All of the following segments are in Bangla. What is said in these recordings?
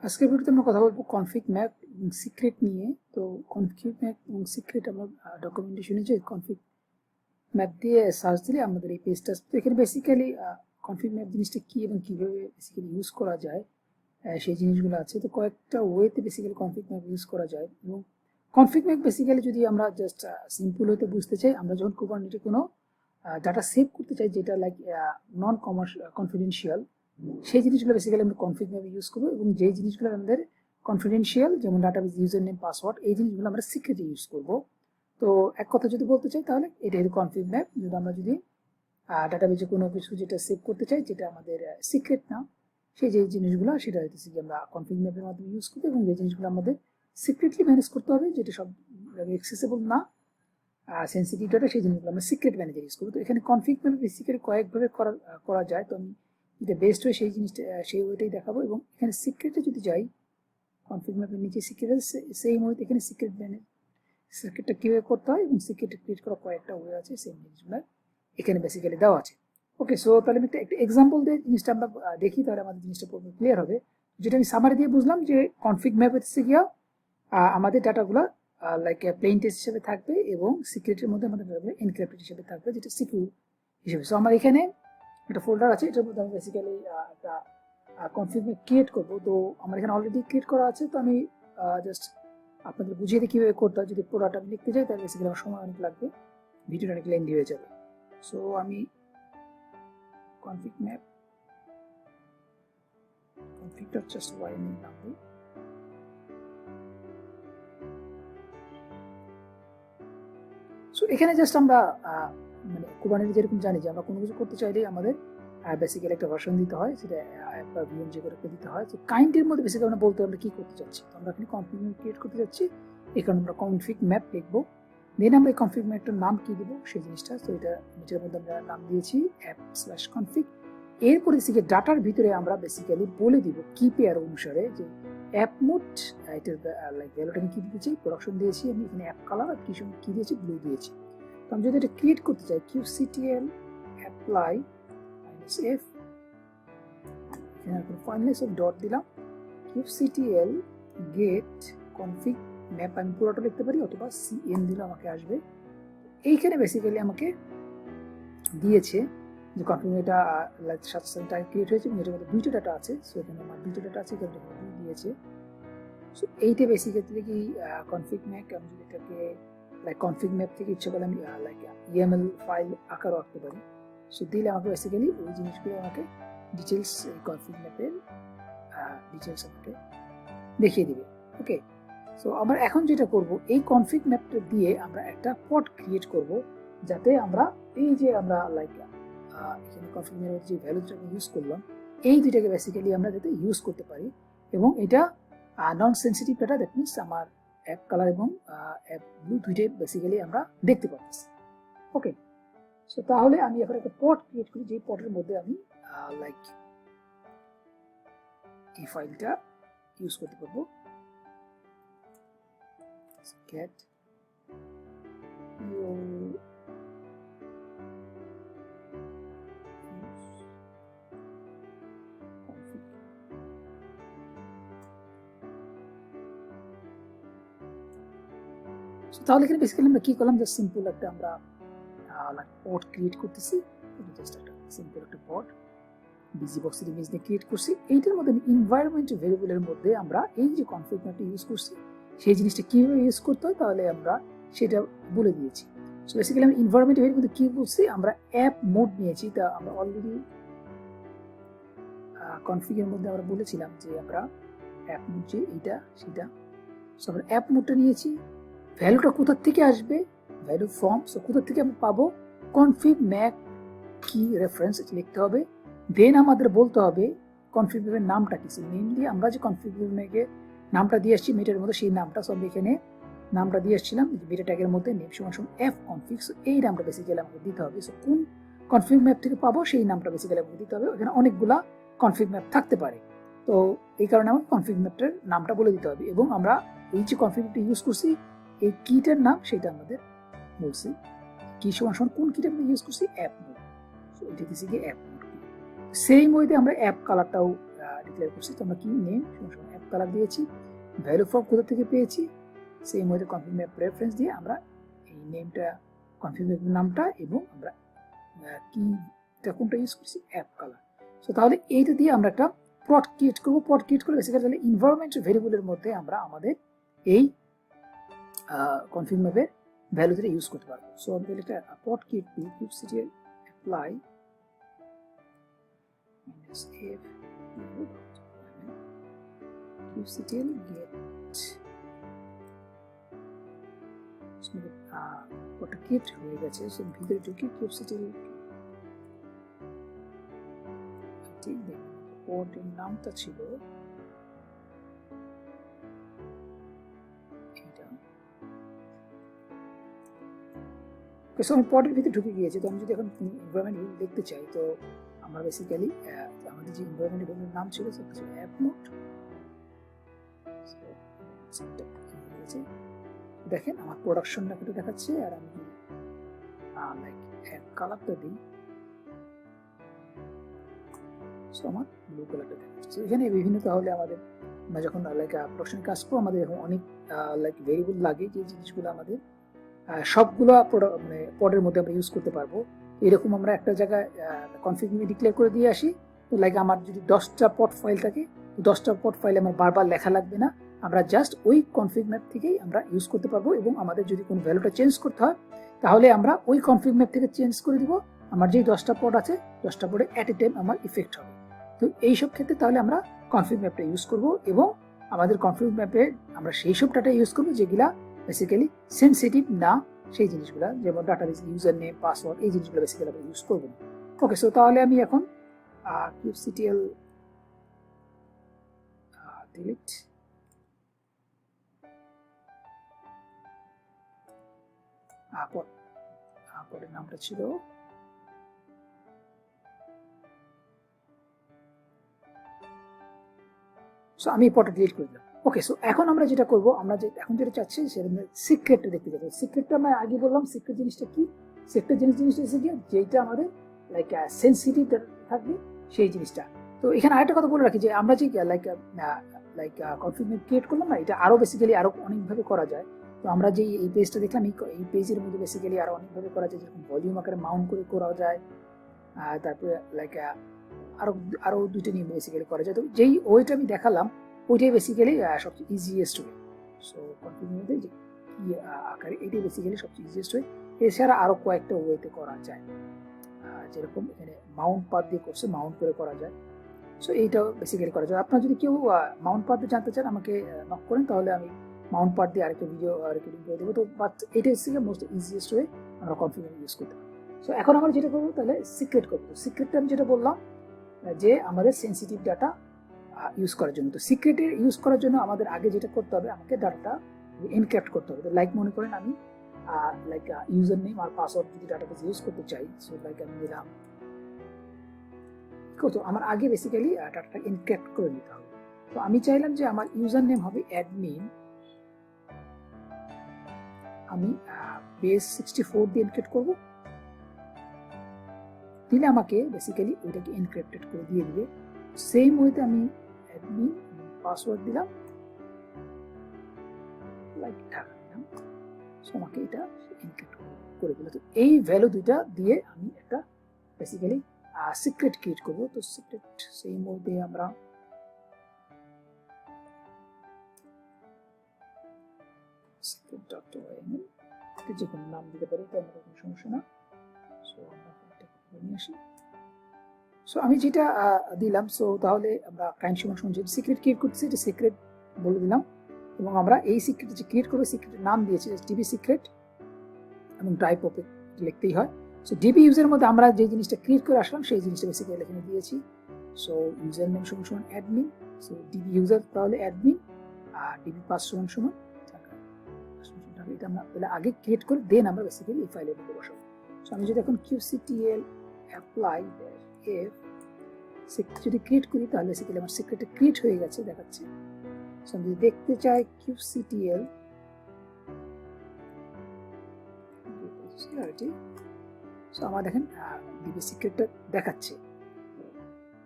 আজকের ভিডিওতে আমরা কথা বলবো কনফিগ ম্যাপ এবং সিক্রেট নিয়ে। তো কনফিগ ম্যাপ এবং সিক্রেট আমরা ডকুমেন্টেশনে যে কনফিগ ম্যাপ দিয়ে সার্চ দিলে আমাদের এই পেজটা আসবে। তো এখানে বেসিক্যালি কনফিগ ম্যাপ জিনিসটা কি এবং কিভাবে বেসিক্যালি ইউজ করা যায় সেই জিনিসগুলো আছে। তো কয়েকটা ওয়েতে বেসিক্যালি কনফিগ ম্যাপ ইউজ করা যায়। এবং কনফিগ ম্যাপ বেসিক্যালি যদি আমরা জাস্ট সিম্পল হতে বুঝতে চাই, আমরা যখন কুবারনেটে কোনো ডাটা সেভ করতে চাই যেটা লাইক নন কনফিডেন্সিয়াল, সেই জিনিসগুলো বেসিক্যালি আমরা কনফিগ ম্যাপে ইউজ করবো। এবং যেই জিনিসগুলো আমাদের কনফিডেন্সিয়াল, যেমন ডাটাবেস ইউজার নেম পাসওয়ার্ড, এই জিনিসগুলো আমরা সিক্রেটে ইউজ করবো। তো এক কথা যদি বলতে চাই তাহলে এটা হলো কনফিগ ম্যাপ। যদি আমরা ডাটাবেসে কোনো কিছু যেটা সেভ করতে চাই যেটা আমাদের সিক্রেট না, সেই যে জিনিসগুলো সেটা হচ্ছে কি আমরা কনফিগ ম্যাপের মাধ্যমে ইউজ করবো। এবং যে জিনিসগুলো আমাদের সিক্রেটলি ম্যানেজ করতে হবে, যেটা সব অ্যাক্সেসেবল না, সেন্সিটিভ ডাটা, সেই জিনিসগুলো আমরা সিক্রেট ম্যানেজার ইউজ করবো। তো এখানে কনফিগ ম্যাপে বেসিক্যালি কয়েকভাবে করা যায়। তো আমি যেটা বেস্ট হয় সেই জিনিসটা সেই ওয়েটাই দেখাবো। এবং এখানে সিক্রেটে যদি যাই, কনফিগ ম্যাপের নিচে সিক্রেট সেই ওয়েতে এখানে সিক্রেটটা কীভাবে করতে হয় এবং সিক্রেট ক্রিয়েট করা কয়েকটা ওয়ে আছে, সেই জিনিসগুলো এখানে বেসিক্যালি দেওয়া আছে। ওকে, সো তাহলে আমি একটা এক্সাম্পল দিয়ে জিনিসটা আমরা দেখি, তাহলে আমাদের জিনিসটা ক্লিয়ার হবে। যেটা আমি সামারি দিয়ে বুঝলাম যে কনফিগ ম্যাপ হচ্ছে গিয়া আমাদের ডাটাগুলো লাইক প্লেইন টেক্সট হিসেবে থাকবে এবং সিক্রেটের মধ্যে আমাদের ডাটাগুলো এনক্রিপ্টেড হিসেবে থাকবে, যেটা সিকিউর হিসেবে। সো আমার এখানে একটা ফোল্ডার আছে, এটার মধ্যে আমি বেসিক্যালি একটা কনফিগ ম্যাপ ক্রিয়েট করবো। তো আমার এখানে অলরেডি ক্রিয়েট করা আছে। তো আমি জাস্ট আপনাদের বুঝিয়ে দিই কীভাবে করতে হয়। যদি পুরোটা আমি লিখতে যাই তাহলে বেসিক্যালি আমার সময় অনেক লাগবে, ভিডিওটা অনেক লেন্দি হয়ে যাবে। সো আমি কনফিগ ম্যাপ কনফিগটা জাস্ট ওয়াই এর নাম দিই। সো এখানে জাস্ট আমরা মানে কুবারনেটে যেরকম জানি যে আমরা কোনো কিছু করতে চাইলেই আমাদের বেসিক্যালি একটা ভার্সন দিতে হয়, সেটা একটা ভিএম যে করে দিতে হয়। তো কাইন্ডের মধ্যে বেসিক্যালি আমরা বলতে আমরা কি করতে চাচ্ছি। তো আমরা এখানে কনফিগ ম্যাপ ক্রিয়েট করতে যাচ্ছি, এখানে আমরা কনফিগ ম্যাপ লিখবো। দেন আমরা এই কনফিগ ম্যাপটার নাম কি দিব সেই জিনিসটা। তো এটা নিচের মধ্যে আমরা নাম দিয়েছি app/config। এরপরে থেকে ডাটার ভিতরে আমরা বেসিক্যালি বলে দিব কি পেয়ার অনুসারে যে অ্যাপ মোড, এটার লাইক ভ্যালুটা আমি কি দিয়েছি, প্রোডাকশন দিয়েছি আমি এখানে, অ্যাপ কালার আর কিছু কি দিয়েছি, ব্লু দিয়েছি। তো আমি যদি এটা ক্রিয়েট করতে চাই, qctl apply -f, এখানে ফাইনালি সব ডট দিলাম, qctl get config map, আমি পুরোটা লিখতে পারি অথবা cn দিলে আমাকে আসবে। এইখানে বেসিক্যালি আমাকে দিয়েছে যে কনফিগ এটা সাথে সাথে ক্রিয়েট হয়েছে এবং এটার মধ্যে দুইটা ডাটা আছে। সো এখানে আমার দুইটা ডাটা আছে, এখানে দিয়েছে। সো এইটা বেসিক্যালি কি কনফিগ ম্যাপ। আমি যদি এটাকে লাইক কনফিগ ম্যাপ থেকে ইচ্ছে করলে আমি লাইক ইএমএল ফাইল আকারও রাখতে পারি। সো দিলে আমাকে বেসিক্যালি ওই জিনিসগুলো আমাকে ডিটেলস, এই কনফিগ ম্যাপের ডিটেলস আমাকে দেখিয়ে দিবে। ওকে, সো আমরা এখন যেটা করব, এই কনফিগ ম্যাপটা দিয়ে আমরা একটা পড ক্রিয়েট করব, যাতে আমরা এই যে আমরা লাইক এখানে কনফিগ ম্যাপের যে ভ্যালুটা আমি ইউজ করলাম, এই দুইটাকে বেসিক্যালি আমরা যাতে ইউজ করতে পারি। এবং এটা নন সেন্সিটিভ ডাটা, দ্যাট মিনস আমার অ্যাপ কালার এবং অ্যাপ ব্লু দুইটাই বেসিক্যালি আমরা দেখতে পাচ্ছি। ওকে, সো তাহলে আমি এখন একটা পড ক্রিয়েট করি, যে পডের মধ্যে আমি লাইক এই ফাইলটা ইউজ করতে পারবো। get your config। তাহলে এখানে বেসিক্যালি আমরা কি করলাম, জাস্ট সিম্পল একটা আমরা পড ক্রিয়েট করতেছি। জাস্ট একটা সিম্পল একটা পড বিজি বক্সের ইমেজ দিয়ে ক্রিয়েট করছি। এইটার মধ্যে এনভায়রনমেন্ট ভেরিয়েবলের মধ্যে আমরা এই যে কনফিগ ম্যাপটা ইউজ করছি সেই জিনিসটা কিভাবে ইউজ করতে হয় তাহলে আমরা সেটা বলে দিয়েছি। সো বেসিক্যালি আমি এনভায়রনমেন্ট ভেরিয়েবলের মধ্যে কি বলছি, আমরা অ্যাপ মোড নিয়েছি। তা আমরা অলরেডি কনফিগের মধ্যে আমরা বলেছিলাম যে আমরা অ্যাপ মোড যে এইটা সেটা। সো আমরা অ্যাপ মোডটা নিয়েছি। ভ্যালুটা কোথা থেকে আসবে, ভ্যালু ফর্ম। সো কোথা থেকে আমরা পাবো, কনফিগ ম্যাপ কি রেফারেন্স লিখতে হবে। দেন আমাদের বলতে হবে কনফিগ ম্যাপের নামটা কি। মেইনলি আমরা যে কনফিগ ম্যাপের নামটা দিয়ে আসছি মেটার মধ্যে, সেই নামটা সব এখানে নামটা দিয়ে আসছিলাম মেটা ট্যাগের মধ্যে, নেম সমান এফ কনফিগ। সো এই নামটা বেসিক্যালি আমাকে দিতে হবে। সো কোন কনফিগ ম্যাপ থেকে পাবো সেই নামটা বেসিক্যালি আমাকে দিতে হবে। এখানে অনেকগুলা কনফিগ ম্যাপ থাকতে পারে, তো এই কারণে আমাকে কনফিগ ম্যাপটার নামটা বলে দিতে হবে। এবং আমরা এই যে কনফিগ ম্যাপটা ইউজ করছি, এই কিটার নাম সেটা আমাদের বলছি, কি সমান কোন কিটা আমরা ইউজ করছি, অ্যাপ মোড। সো এটা দিছি কি অ্যাপ মোড। সেম ওয়েতে আমরা অ্যাপ কালারটাও ডিক্লেয়ার করছি। তো আমরা কি নেম সমান অ্যাপ কালার দিয়েছি, ভ্যালু ফ্রম কোথা থেকে পেয়েছি, সেই মধ্যে কনফিগ ম্যাপ রেফারেন্স দিয়ে আমরা এই নেমটা কনফিগ ম্যাপ নামটা এবং আমরা কিটা কোনটা ইউজ করছি অ্যাপ কালার। সো তাহলে এইটা দিয়ে আমরা একটা প্লট ক্রিয়েট করবো। প্লট ক্রিয়েট করলে বেসিক্যালি তাহলে এনভায়রনমেন্ট ভেরিয়েবলের মধ্যে আমরা আমাদের এই কনফিগ ম্যাপের ভ্যালু দিয়ে ইউজ করতে পারবো। সো আমি তাহলে একটা প্লট ক্রিয়েট করি, kubectl apply -f kubectl get ওটা ক্রিয়েট হয়ে গেছে। সো ভিতরে ঢুকি kubectl ঠিক দেখুন পোর্টের নামটা ছিল এটা। সো আমি পটের ভিতরে ঢুকে গিয়েছি। তো আমি যদি এখন এনভায়রনমেন্ট দেখতে চাই, তো আমরা বেসিক্যালি আমাদের যে এনভায়রনমেন্ট নাম ছিল সেটা ছিল অ্যাপ নোড। দেখেন আমার প্রোডাকশন লেখাটা দেখাচ্ছে, আর আমি যদি লাইক অ্যাপ কালারটা দিই, সো আমার ব্লু কালারটা দেখাচ্ছে। এখানে বিভিন্ন তাহলে আমাদের আমরা যখন লাইক প্রোডাকশনে কাজ করবো আমাদের এখন অনেক লাইক ভেরিয়েবল লাগে, যে জিনিসগুলো আমাদের সবগুলো মানে পডের মধ্যে আমরা ইউজ করতে পারবো। এরকম আমরা একটা জায়গায় কনফিগ ডিক্লেয়ার করে দিয়ে আসি। তো লাইক আমার যদি 10টা পড ফাইল থাকে, 10টা পড ফাইল আমার বারবার লেখা লাগবে না, আমরা জাস্ট ওই কনফিগ ম্যাপ থেকেই আমরা ইউজ করতে পারবো। এবং আমাদের যদি কোনো ভ্যালুটা চেঞ্জ করতে হয় তাহলে আমরা ওই কনফিগ ম্যাপ থেকে চেঞ্জ করে দিব। আমার যেই 10টা পড আছে 10টা পডে অ্যাট এ টাইম আমার ইফেক্ট হবে। তো এইসব ক্ষেত্রে তাহলে আমরা কনফিগ ম্যাপটা ইউজ করব, এবং আমাদের কনফিগ ম্যাপে আমরা সেই সব ডাটা ইউজ করবো যেগুলা বেসিক্যালি সেনসিটিভ না, সেই জিনিসগুলো যেমন ডাটাবেস ইউজার নেম পাসওয়ার্ড এই জিনিসগুলো বেসিক্যালি আমরা ইউজ করবো না। ওকে, সো তাহলে আমি এখন kubectl ডিলিট পরের নামটা ছিল সো আমি পটটা ডিলিট করে দিলাম। ওকে, সো এখন আমরা যেটা করবো, আমরা এখন যেটা চাচ্ছি সেটা সিক্রেটটা দেখতে যাবো। সিক্রেটটা আমরা আগে বললাম, সিক্রেট জিনিসটা কি? সিক্রেট জিনিসটা হচ্ছে গিয়ে যেটা আমাদের লাইক সেনসিটিভ থাকবে সেই জিনিসটা। তো এখানে আরেকটা কথা বলে রাখি যে আমরা যে লাইক কনফিগ ক্রিয়েট করলাম না, এটা আরো বেসিক্যালি আরো অনেকভাবে করা যায়। তো আমরা যে এই পেজটা দেখলাম, এই পেজের মধ্যে বেসিক্যালি আরো অনেকভাবে করা যায়, যেরকম ভলিউম আকারে মাউন্ট করে করা যায়, তারপরে লাইক আরো দুইটা নিয়ে বেসিক্যালি করা যায়। তো যেই ওইটা আমি দেখালাম ওইটাই বেসিক্যালি সবচেয়ে ইজিয়েস্ট ওয়ে। সো কন্টিনিউতে যে আকারে এটাই বেসিক্যালি সবচেয়ে ইজিয়েস্ট ওয়ে। এছাড়া আরো কয়েকটা ওয়েতে করা যায়, যেরকম এখানে মাউন্ট পাথ দিয়ে করছে, মাউন্ট করে করা যায়। সো এইটাও বেসিক্যালি করা যায়। আপনারা যদি কেউ মাউন্ট পাথ দিয়ে জানতে চান আমাকে নক করেন, তাহলে আমি মাউন্ট পাথ দিয়ে আরেকটা ভিডিও রেকর্ডিং করে দেবো। তো বাট এটা হচ্ছে মোস্ট ইজিয়েস্ট ওয়ে আমরা কনফিগার ইউজ করতে পারি। সো এখন আমরা যেটা করবো তাহলে সিক্রেট করবো। তো সিক্রেটটা আমি যেটা বললাম যে আমাদের সেন্সিটিভ ডাটা ইউজ করার জন্য। তো সিক্রেটের ইউজ করার জন্য আমাদের আগে যেটা করতে হবে, আমাকে ডাটাটা এনক্রিপ্ট করতে হবে। তো লাইক মনে করেন আমি লাইক ইউজার নেম আর পাসওয়ার্ড যদি ডাটাবেস ইউজ করতে চাই, সো লাইক আমি দিলাম কত, আমার আগে বেসিক্যালি ডাটাটা এনক্রিপ্ট করে নিতে হবে। তো আমি চাইলাম যে আমার ইউজার নেম হবে অ্যাডমিন, আমি বেস 64 দিয়ে এনক্রিপ্ট করব, দিলে আমাকে বেসিক্যালি ওইটাকে এনক্রিপ্টেড করে দিয়ে দিবে। সেম ওয়েতে আমি অ্যাডমিন পাসওয়ার্ড দিলাম, লাইক ঢাকা দিলাম, সো আমাকে এটা এনক্রিপ্ট করে দিল। তো এই ভ্যালু দুইটা দিয়ে আমি একটা বেসিক্যালি সিক্রেট ক্রিয়েট করব। তো সিক্রেট সেম ওয়েতে আমরা secret.yml যে কোনো নাম দিতে পারি, তো আমাদের কোনো সমস্যা না। সো আমরা এটা নিয়ে আসি। সো আমি যেটা দিলাম, সো তাহলে আমরা কাইন্ড সমান যে সিক্রেট ক্রিয়েট করছি এটা সিক্রেট বলে দিলাম, এবং আমরা এই সিক্রেট যে ক্রিয়েট করবো সিক্রেটের নাম দিয়েছি ডিবি সিক্রেট, এবং টাইপ অফ লিখতেই হয়। সো ডিবি ইউজারের মধ্যে আমরা যে জিনিসটা ক্রিয়েট করে আসলাম সেই জিনিসটা বেসিক্যালি এখানে দিয়েছি। সো ইউজার নেম সমান অ্যাডমিন, সো ডিবি ইউজার তাহলে অ্যাডমিন, আর ডিবি পাস সমান এটা আমরা তাহলে আগে ক্রিয়েট করে দেন আমরা বেসিক্যালি এই ফাইলের মধ্যে বসাবো। সো আমি যদি এখন kubectl apply if যদি ক্রিয়েট করি তাহলে বেসিক্যালি আমার সিক্রেটটা ক্রিয়েট হয়ে গেছে দেখাচ্ছে। সো আমি যদি দেখতে চাই kubectl সো আমার দেখেন ডিবি সিক্রেটটা দেখাচ্ছে।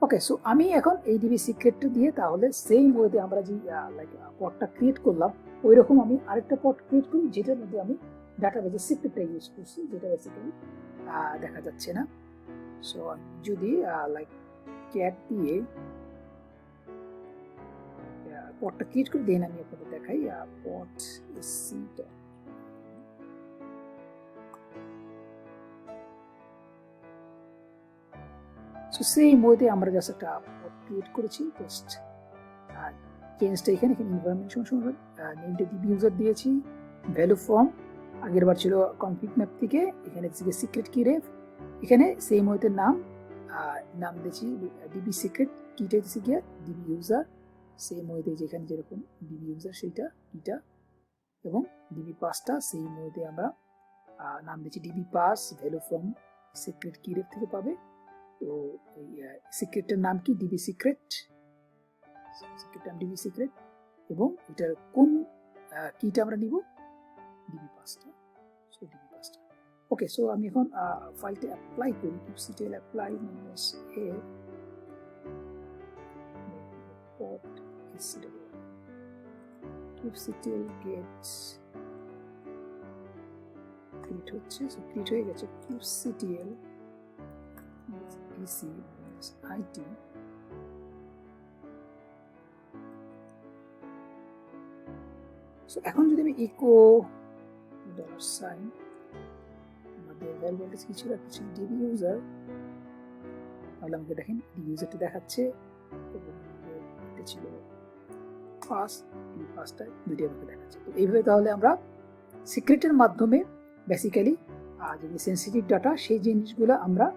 ওকে, সো আমি এখন এই ডিবি সিক্রেটটা দিয়ে তাহলে সেম ওয়েতে আমরা যে লাইক পডটা ক্রিয়েট করলাম ওই রকম আমি আরেকটা পড ক্রিয়েট করি যেটার মধ্যে আমি ডাটাবেজের সিক্রেটটা ইউজ করছি, যেটা বেসিক্যালি দেখা যাচ্ছে না। সো আমি যদি লাইক ক্যাট দিয়ে পডটা ক্রিয়েট করে দেন আমি আপনাদের দেখাই পড সিটা। সো সেম ওয়েতে আমরা জাস্ট একটা পড ক্রিয়েট করেছি, জাস্ট চেঞ্জটা এখানে এনভায়রনমেন্ট সময় নেমটা ডিবি ইউজার দিয়েছি, ভ্যালু ফ্রম আগের বার ছিল কনফিগ ম্যাপ থেকে, এখানে সিক্রেট কি রেফ, এখানে সেম ওয়েতে নাম দিয়েছি ডিবি সিক্রেট, কিটা দিয়েছি গিয়ে ডিবি ইউজার, সেম ওয়েতে যেখানে যেরকম ডিবি ইউজার সেইটা কিটা, এবং ডিবি পাসটা সেম ওয়েতে আমরা নাম দিয়েছি DB pass, value from secret কি রেফ থেকে পাবে। তো এই সিক্রেটের নাম কি ডিবি সিক্রেট, ডিবি সিক্রেট, এবং এটার কোন কিটা আমরা নিব ডিবি পাসটা, সো ডিবি পাসটা। ওকে, সো আমি এখন ফাইলটা অ্যাপ্লাই করি, kubectl apply -a port kubectl get create হচ্ছে, সো ক্রিয়েট হয়ে গেছে kubectl ec-it। সো এখন যদি আমি ইকো $, আমাদের ভ্যারিয়েবলটা কি ছিল, একটা ছিল ডিবি ইউজার, তাহলে আমাকে দেখেন ডিবি ইউজারটা দেখাচ্ছে, এবং এটা ছিল পাস, ডিবি পাসটা দুইটাই আমাকে দেখাচ্ছে। তো এইভাবে তাহলে আমরা সিক্রেটের মাধ্যমে বেসিক্যালি যদি সেন্সিটিভ ডাটা সেই জিনিসগুলো আমরা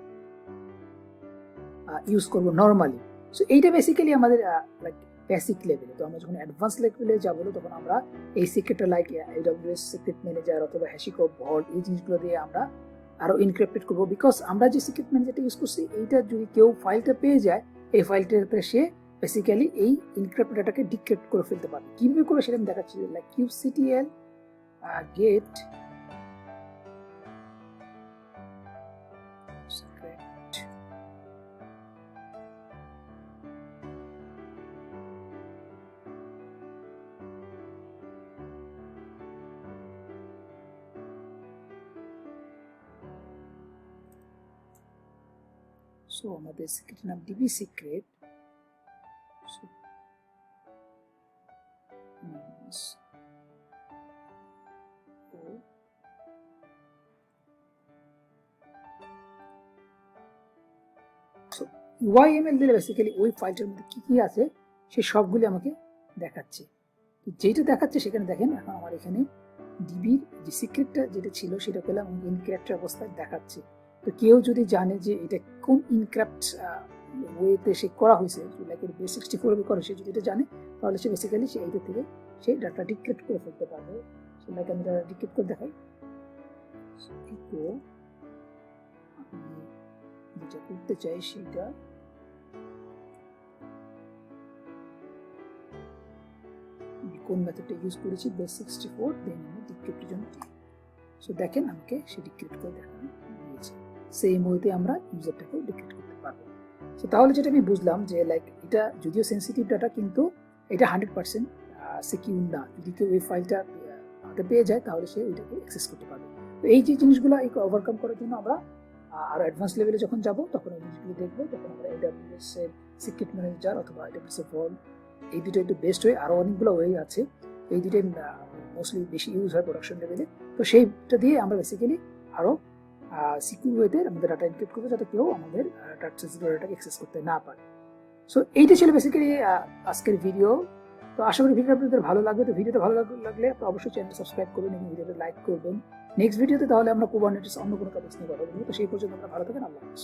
ইউজ করব নর্মালি। সো এইটা বেসিক্যালি আমাদের লাইক বেসিক লেভেলে। তো আমরা যখন অ্যাডভান্স লেভেলে যাবো তখন আমরা এই সিক্রেটটা লাইক AWS সিক্রেট ম্যানেজার অথবা হ্যাশিকো ভল্ট এই জিনিসগুলো দিয়ে আমরা আরো ইনক্রিপ্টেড করবো, বিকজ আমরা যে সিক্রেট ম্যানেজারটা ইউজ করছি এইটা যদি কেউ ফাইলটা পেয়ে যায় এই ফাইলটাতে সে বেসিক্যালি এই ইনক্রিপ্টেড ডাটাকে ডিক্রিপ্ট করে ফেলতে পারবে। কিভাবে করে সেটা আমি দেখাচ্ছি, লাইক kubectl get সো আমাদের সিক্রেট নাম ডিবি সিক্রেট, UIML দিলে বেসিক্যালি ওই ফাইলটার মধ্যে কি কি আছে সে সবগুলি আমাকে দেখাচ্ছে। তো যেটা দেখাচ্ছে সেখানে দেখেন এখন আমার এখানে ডিবির যে সিক্রেটটা যেটা ছিল সেটা পেলাম ইনক্রিপ্টেড অবস্থায় দেখাচ্ছে। তো কেউ যদি জানে যে এটা কোন ইনক্রিপ্ট ওয়েতে সে করা হয়েছে, লাইক বেস 64 করে সে যদি এটা জানে তাহলে সে বেসিক্যালি সে এইটা থেকে সেই ডাটা ডিক্রিপ্ট করে ফেলতে পারবে। সো লাইক আমি এটা ডিক্রিপ্ট করে দেখাই, তো আমি যেটা করতে চাই সেটা কোন মেথডটা ইউজ করেছি বেস 64, দেন আমি ডিক্রিপ্টের জন্য। সো দেখেন আমাকে সে ডিক্রিপ্ট করে দেখানো দিয়েছে, সেম ওয়েতে আমরা ইউজারটাকে ডিক্রিপ্ট করতে পারবো। সো তাহলে যেটা আমি বুঝলাম যে লাইক এটা যদিও সেন্সিটিভ ডাটা কিন্তু এটা 100% সিকিউর না, যদি কেউ এই ফাইলটা হাতে পেয়ে যায় তাহলে সে ওইটাকে অ্যাক্সেস করতে পারবে। তো এই যে জিনিসগুলো ওভারকাম করার জন্য আমরা আরো অ্যাডভান্স লেভেলে যখন যাব তখন এই জিনিসগুলো দেখবো, তখন আমরা AWS এর সিক্রেট ম্যানেজার অথবা AWS এর ভল্ট এই দুটো একটু বেস্ট ওয়ে, আরো অনেকগুলো ওয়ে আছে, এই দুটোই মোস্টলি বেশি ইউজ হয় প্রোডাকশন লেভেলে। তো সেইটা দিয়ে আমরা বেসিক্যালি আরো সিকিউর ওয়েতে আমাদের ডাটা এনক্রিপ্ট করবো যাতে কেউ আমাদের ডাটাটাকে অ্যাক্সেস করতে না পারে। সো এইটা ছিল বেসিক্যালি আজকের ভিডিও। তো আশা করি ভিডিওটা আপনাদের ভালো লাগবে। তো ভিডিওটা ভালো লাগলে আপনি অবশ্যই চ্যানেল সাবস্ক্রাইব করবেন এবং ভিডিওটা লাইক করবেন। নেক্সট ভিডিওতে তাহলে আমরা কুবারনেটিস অন্য কোনো টপিকস নিয়ে কথা বলবো। তো সেই পর্যন্ত আমরা ভালো থাকেন, আল্লাহ হাফেজ।